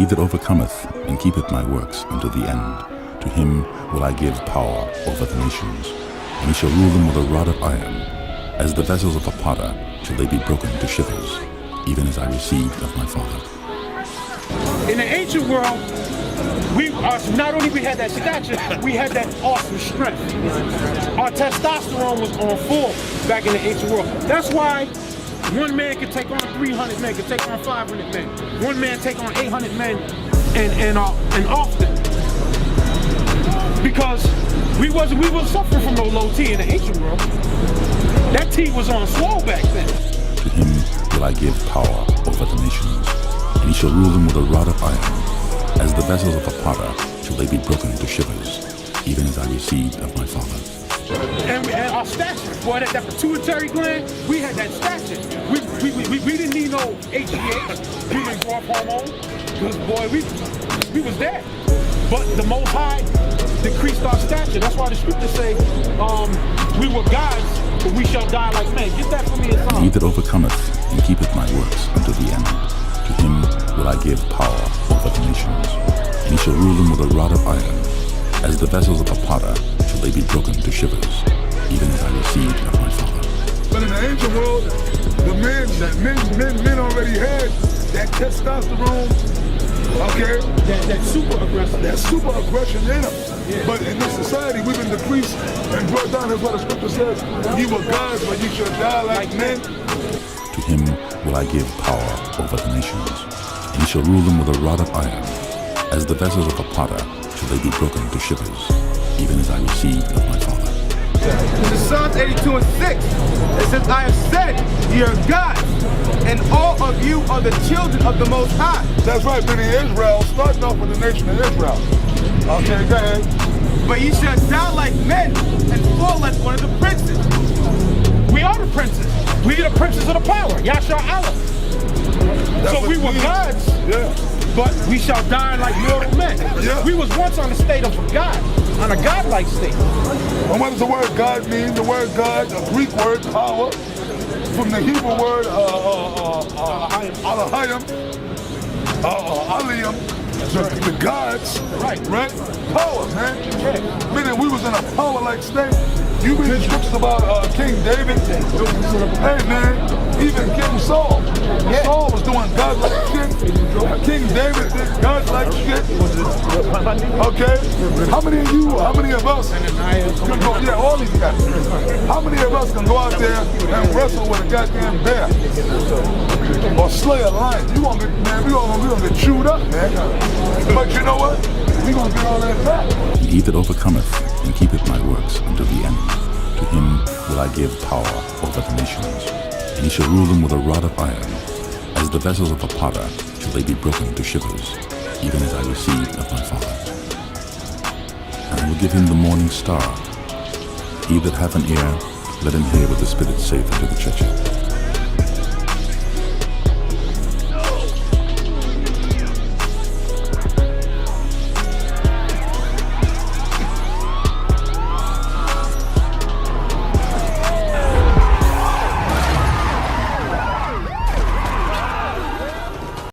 he that overcometh and keepeth my works unto the end, to him will I give power over the nations, and he shall rule them with a rod of iron. As the vessels of a potter shall they be broken to shivers, even as I received of my Father. In the ancient world, not only we had that stature, we had that awesome strength. Our testosterone was on full back in the ancient world. That's why one man could take on 300 men, could take on 500 men. One man take on 800 men and often. Because we wasn't suffering from no low T in the ancient world. That T was on swole back then. To him will I give power over the nations, and he shall rule them with a rod of iron. As the vessels of a potter shall they be broken to shivers, even as I received of my Father. And our stature, boy, that pituitary gland, we had that stature. We didn't need no HGH, we didn't grow up hormone, because boy, we was there. But the Most High decreased our stature. That's why the scriptures say, we were gods, but we shall die like men. Get that for me in Psalm. He that overcometh and keepeth my works unto the end, to him will I give power over the nations, and he shall rule them with a rod of iron. As the vessels of a potter shall they be broken to shivers, even as I received of my Father. But in the ancient world, the men already had that testosterone, okay? That super aggression. That super aggression in them. Yeah. But in this society, we've been decreased and brought down. That's what the scripture says. You were gods, but you shall die like men. To him will I give power over the nations, and he shall rule them with a rod of iron. As the vessels of a potter shall they be broken to shivers, even as I received of my Father. In Psalms 82:6, it says, I have said, ye are gods, and all of you are the children of the Most High. That's right, been in Israel, starting off with the nation of Israel. Okay, go ahead. But ye shall die like men, and fall like one of the princes. We are the princes. We are the princes of the power, Yashar Allah. So we were gods, but we shall die like mortal men. Yeah. We was once on the state of a god, on a godlike state. And what does the word God mean? The word God, a Greek word, power, from the Hebrew word alahayim, aliyim, the gods, right? Power, man. Yeah. Meaning we was in a power-like state. You read the scriptures about King David. Hey, man, even King Saul. Saul was doing godlike shit. King David did godlike shit. Okay? How many of us can go, yeah, all these guys. How many of us can go out there and wrestle with a goddamn bear? Or slay a lion? We gonna get chewed up, man. But you know what? We gonna get all that back. And he that overcometh and keepeth my works unto the end, to him will I give power over the nations, and he shall rule them with a rod of iron. As the vessels of a potter shall they be broken to shivers, even as I received of my Father. And I will give him the morning star. He that hath an ear, let him hear what the Spirit saith unto the churches.